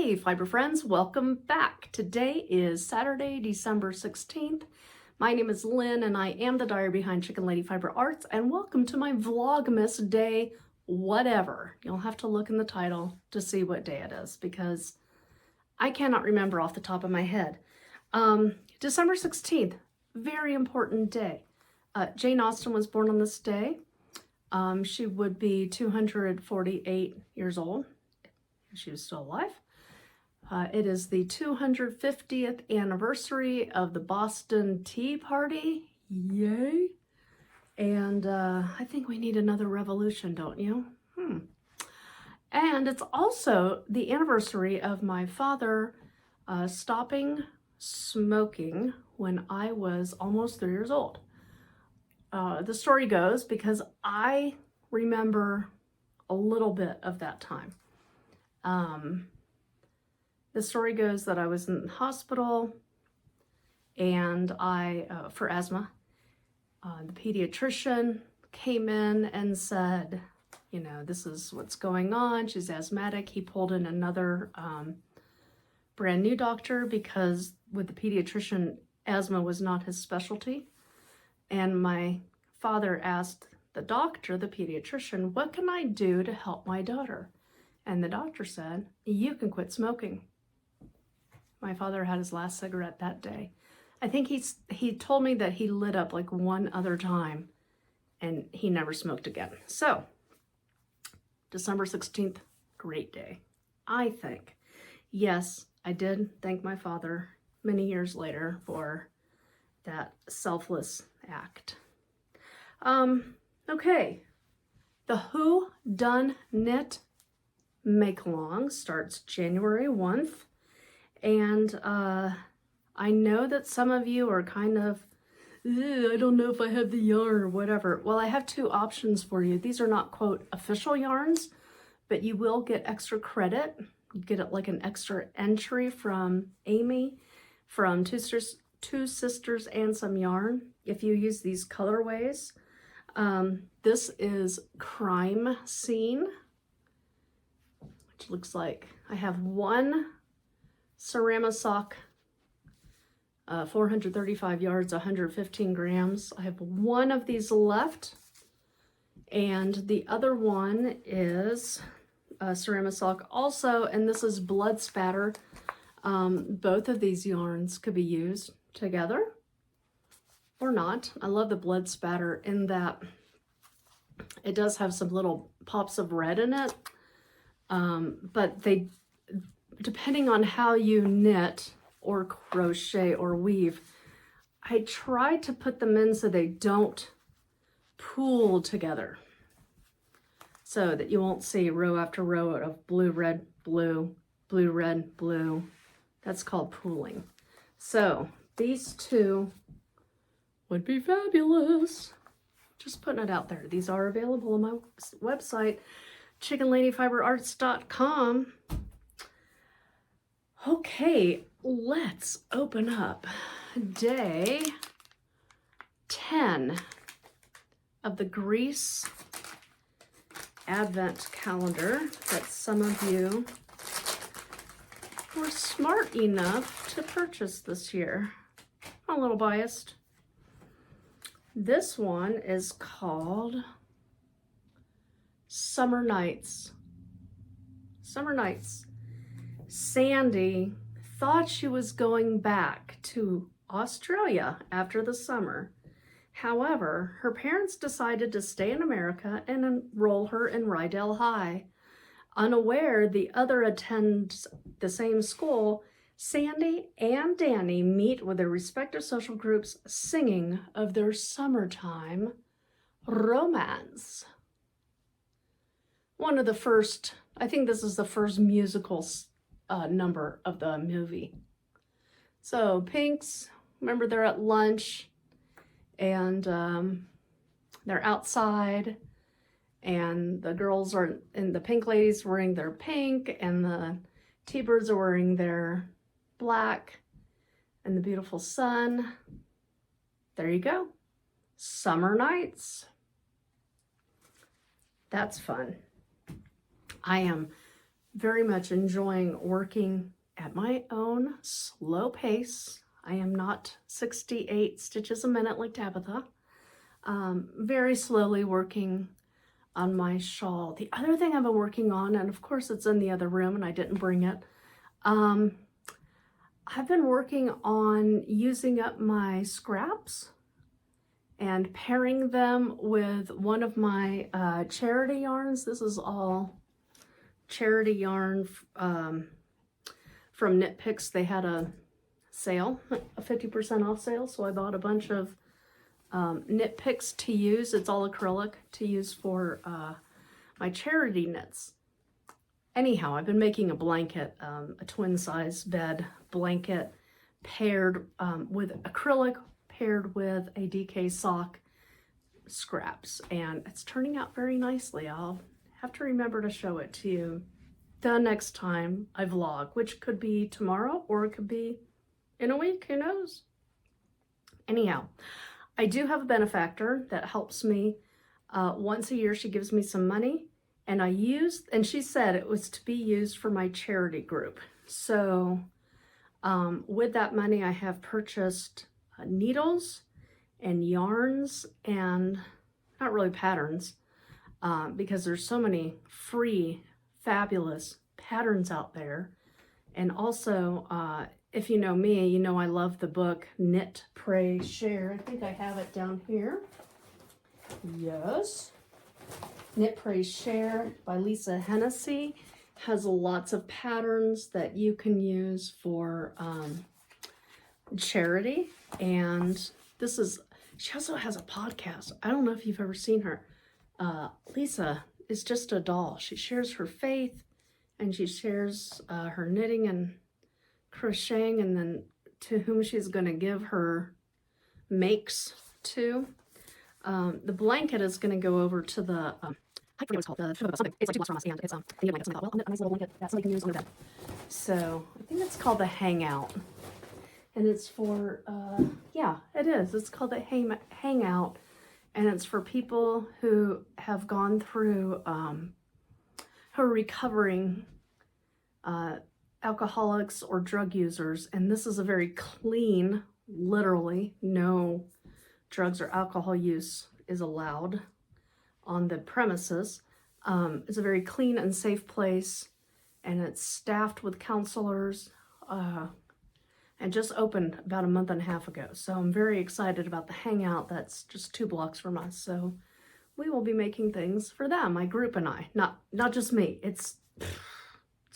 Hey, fiber friends, welcome back. Today is Saturday, December 16th. My name is Lynn and I am the diary behind Chicken Lady Fiber Arts, and welcome to my Vlogmas day whatever. You'll have to look in the title to see what day it is because I cannot remember off the top of my head. December 16th, very important day. Jane Austen was born on this day. She would be 248 years old if she was still alive. It is the 250th anniversary of the Boston Tea Party. Yay! And I think we need another revolution, don't you? And it's also the anniversary of my father stopping smoking when I was almost 3 years old. The story goes because I remember a little bit of that time. The story goes that I was in the hospital and for asthma, the pediatrician came in and said, you know, this is what's going on. She's asthmatic. He pulled in another brand new doctor because with the pediatrician, asthma was not his specialty. And my father asked the doctor, the pediatrician, what can I do to help my daughter? And the doctor said, you can quit smoking. My father had his last cigarette that day. I think he told me that he lit up like one other time and he never smoked again. So, December 16th, great day, I think. Yes, I did thank my father many years later for that selfless act. Okay, the Who Done Knit Make-Along starts January 1st. And I know that some of you are kind of, I don't know if I have the yarn or whatever. Well, I have two options for you. These are not, quote, official yarns, but you will get extra credit. You get it like an extra entry from Amy from Two Sisters and Some Yarn if you use these colorways. This is Crime Scene, which looks like I have one Ceramisock, 435 yards, 115 grams. I have one of these left, and the other one is Ceramisock also, and this is Blood Spatter. Both of these yarns could be used together or not. I love the Blood Spatter in that it does have some little pops of red in it, but they, depending on how you knit or crochet or weave, I try to put them in so they don't pool together, so that you won't see row after row of blue, red, blue, blue, red, blue. That's called pooling. So these two would be fabulous. Just putting it out there. These are available on my website, chickenladyfiberarts.com. Okay, let's open up day 10 of the Grease Advent calendar that some of you were smart enough to purchase this year. I'm a little biased. This one is called Summer Nights. Summer Nights. Sandy thought she was going back to Australia after the summer. However, her parents decided to stay in America and enroll her in Rydell High. Unaware the other attends the same school, Sandy and Danny meet with their respective social groups singing of their summertime romance. One of the first, I think this is the first musical number of the movie. So Pinks, remember they're at lunch and they're outside and the girls are, and the pink ladies wearing their pink and the T-birds are wearing their black, and the beautiful sun. There you go. Summer Nights. That's fun. I am very much enjoying working at my own slow pace. I am not 68 stitches a minute like Tabitha. Very slowly working on my shawl. The other thing I've been working on, and of course it's in the other room and I didn't bring it, I've been working on using up my scraps and pairing them with one of my charity yarns. This is all charity yarn from Knit Picks. They had a sale, a 50% off sale, so I bought a bunch of Knit Picks to use. It's all acrylic to use for my charity knits. Anyhow, I've been making a blanket, a twin size bed blanket paired with acrylic, paired with a DK sock scraps, and it's turning out very nicely. I'll have to remember to show it to you the next time I vlog, which could be tomorrow or it could be in a week, who knows? Anyhow, I do have a benefactor that helps me once a year. She gives me some money, and she said it was to be used for my charity group. So with that money, I have purchased needles and yarns, and not really patterns, because there's so many free, fabulous patterns out there. And also, if you know me, you know I love the book Knit, Pray, Share. I think I have it down here. Yes. Knit, Pray, Share by Lisa Hennessy has lots of patterns that you can use for charity. And she also has a podcast. I don't know if you've ever seen her. Lisa is just a doll. She shares her faith, and she shares her knitting and crocheting, and then to whom she's going to give her makes to. The blanket is going to go over to the I forget what it's called. Something. It's like 2 blocks from us, and it's a blanket. So I thought, well, a nice little blanket that somebody can use on their bed. So I think it's called the Hangout, and it's for yeah, it is. It's called the Hangout, and it's for people who have gone through who are recovering alcoholics or drug users, and this is a very clean, literally no drugs or alcohol use is allowed on the premises. It's a very clean and safe place, and it's staffed with counselors, and just opened about a month and a half ago. So I'm very excited about the Hangout. That's just 2 blocks from us. So we will be making things for them, my group and I. Not just me. It's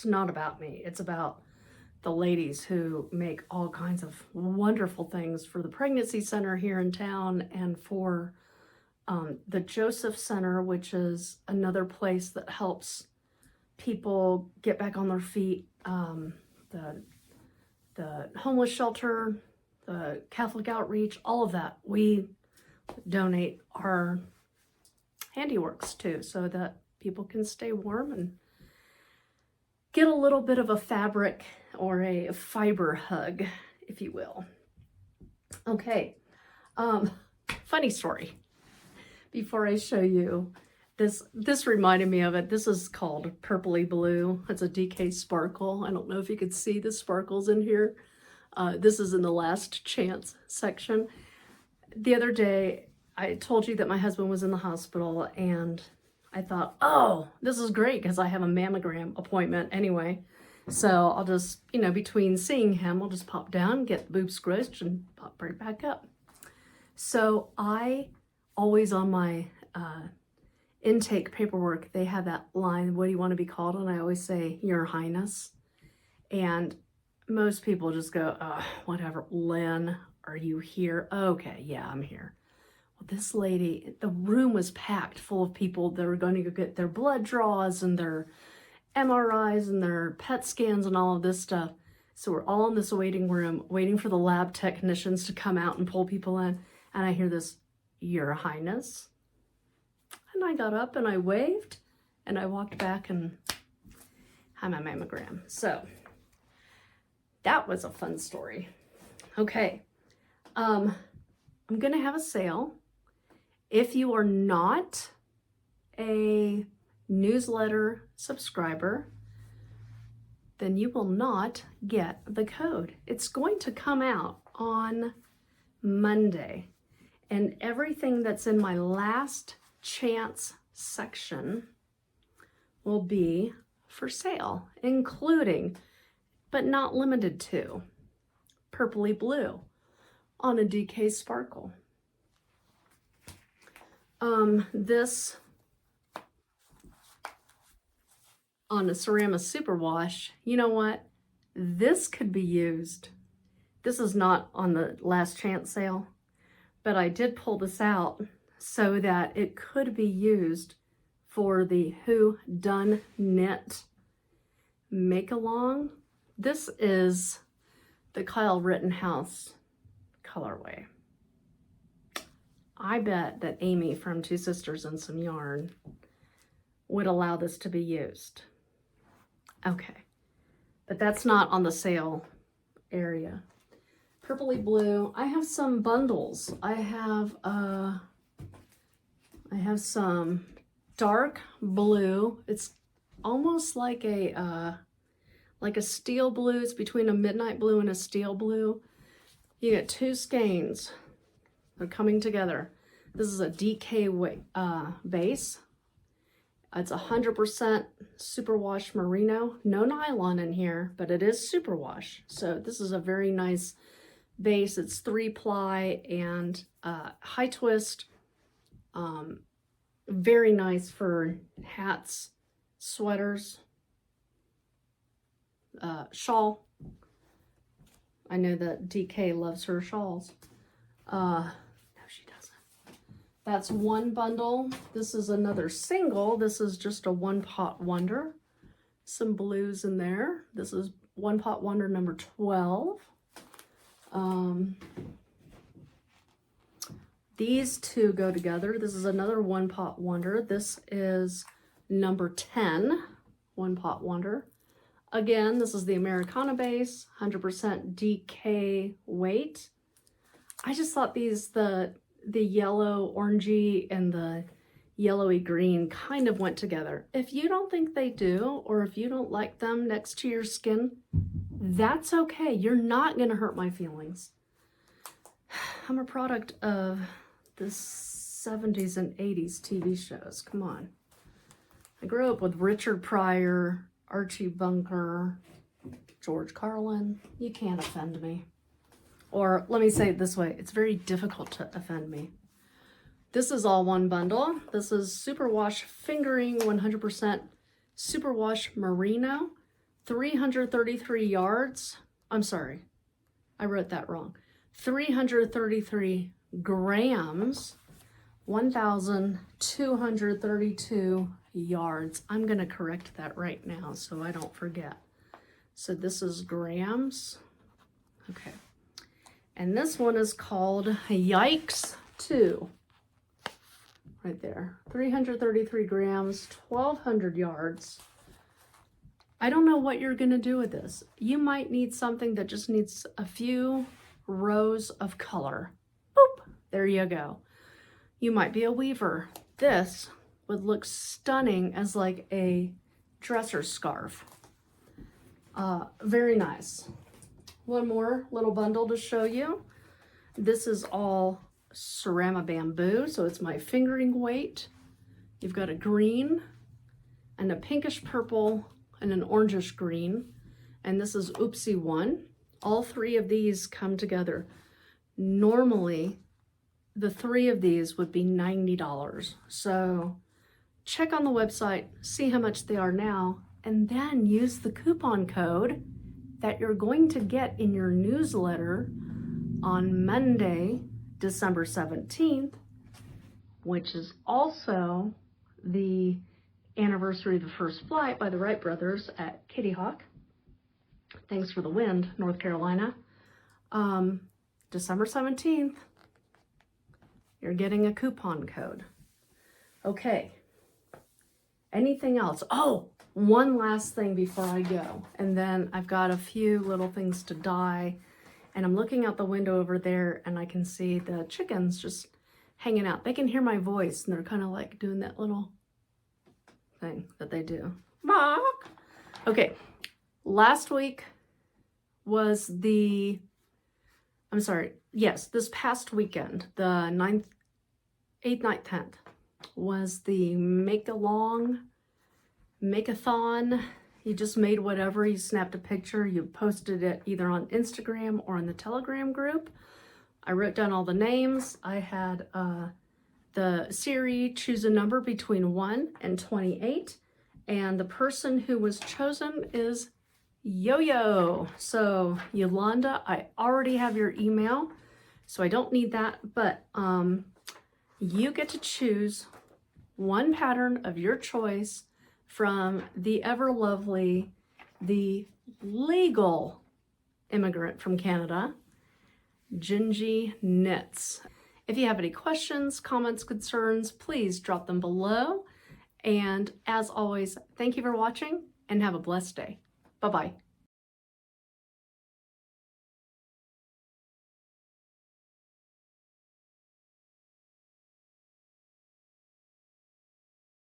not about me. It's about the ladies who make all kinds of wonderful things for the pregnancy center here in town, and for the Joseph Center, which is another place that helps people get back on their feet. The homeless shelter, the Catholic outreach, all of that. We donate our handiworks to, so that people can stay warm and get a little bit of a fabric or a fiber hug, if you will. Okay, funny story. Before I show you, this reminded me of it. This is called Purpley Blue. It's a DK sparkle. I don't know if you could see the sparkles in here. This is in the last chance section. The other day, I told you that my husband was in the hospital, and I thought, oh, this is great because I have a mammogram appointment anyway. So I'll just, between seeing him, I'll just pop down, get the boobs scratched, and pop right back up. So I always on my intake paperwork, they have that line, what do you want to be called? And I always say, Your Highness. And most people just go, whatever, Lynn, are you here? Okay, yeah, I'm here. Well, this lady, the room was packed full of people that were going to go get their blood draws and their MRIs and their PET scans and all of this stuff. So we're all in this waiting room, waiting for the lab technicians to come out and pull people in. And I hear this, Your Highness. And I got up and I waved and I walked back and had my mammogram. So that was a fun story. Okay. I'm going to have a sale. If you are not a newsletter subscriber, then you will not get the code. It's going to come out on Monday, and everything that's in my last chance section will be for sale, including, but not limited to, Purpley Blue on a DK Sparkle. This on a Cerama Superwash, you know what? This could be used. This is not on the last chance sale, but I did pull this out so that it could be used for the Who Done Knit make along. This is the Kyle Rittenhouse colorway. I bet that Amy from Two Sisters and Some Yarn would allow this to be used. Okay, but that's not on the sale area. Purpley Blue, I have some bundles. I have some dark blue. It's almost like a steel blue. It's between a midnight blue and a steel blue. You get two skeins. They're coming together. This is a DK base. It's 100% superwash merino. No nylon in here, but it is superwash. So this is a very nice base. It's 3-ply and high twist. Very nice for hats, sweaters, shawl. I know that DK loves her shawls. No, she doesn't. That's one bundle. This is another single. This is just a One Pot Wonder. Some blues in there. This is One Pot Wonder number 12. These two go together. This is another One Pot Wonder. This is number 10, One Pot Wonder. Again, this is the Americana base, 100% DK weight. I just thought these, the yellow orangey and the yellowy green kind of went together. If you don't think they do, or if you don't like them next to your skin, that's okay. You're not going to hurt my feelings. I'm a product of the 70s and 80s TV shows. Come on. I grew up with Richard Pryor, Archie Bunker, George Carlin. You can't offend me. Or let me say it this way, it's very difficult to offend me. This is all one bundle. This is Superwash Fingering 100% Superwash Merino, 333 yards. I'm sorry, I wrote that wrong. 333 grams, 1,232 yards. I'm going to correct that right now so I don't forget. So this is grams. Okay. And this one is called Yikes 2. Right there. 333 grams, 1,200 yards. I don't know what you're going to do with this. You might need something that just needs a few rows of color. Boop! There you go. You might be a weaver. This would look stunning as like a dresser scarf. Very nice. One more little bundle to show you. This is all Cerama bamboo, so it's my fingering weight. You've got a green and a pinkish purple and an orangish green, and this is Oopsie 1. All three of these come together. Normally, the three of these would be $90. So check on the website, see how much they are now, and then use the coupon code that you're going to get in your newsletter on Monday, December 17th, which is also the anniversary of the first flight by the Wright brothers at Kitty Hawk. Thanks for the wind, North Carolina. December 17th, you're getting a coupon code. Okay. Anything else? Oh, one last thing before I go. And then I've got a few little things to dye. And I'm looking out the window over there and I can see the chickens just hanging out. They can hear my voice and they're kind of like doing that little thing that they do. Bark. Okay. Last week was this past weekend, the 9th, 8th, 9th, 10th, was the make-a-thon. You just made whatever, you snapped a picture, you posted it either on Instagram or in the Telegram group. I wrote down all the names. I had the Siri choose a number between 1 and 28, and the person who was chosen is Yo-Yo. So Yolanda, I already have your email, so I don't need that, but you get to choose one pattern of your choice from the ever lovely, the legal immigrant from Canada, Gingy Knits. If you have any questions, comments, concerns, please drop them below. And as always, thank you for watching and have a blessed day. Bye-bye.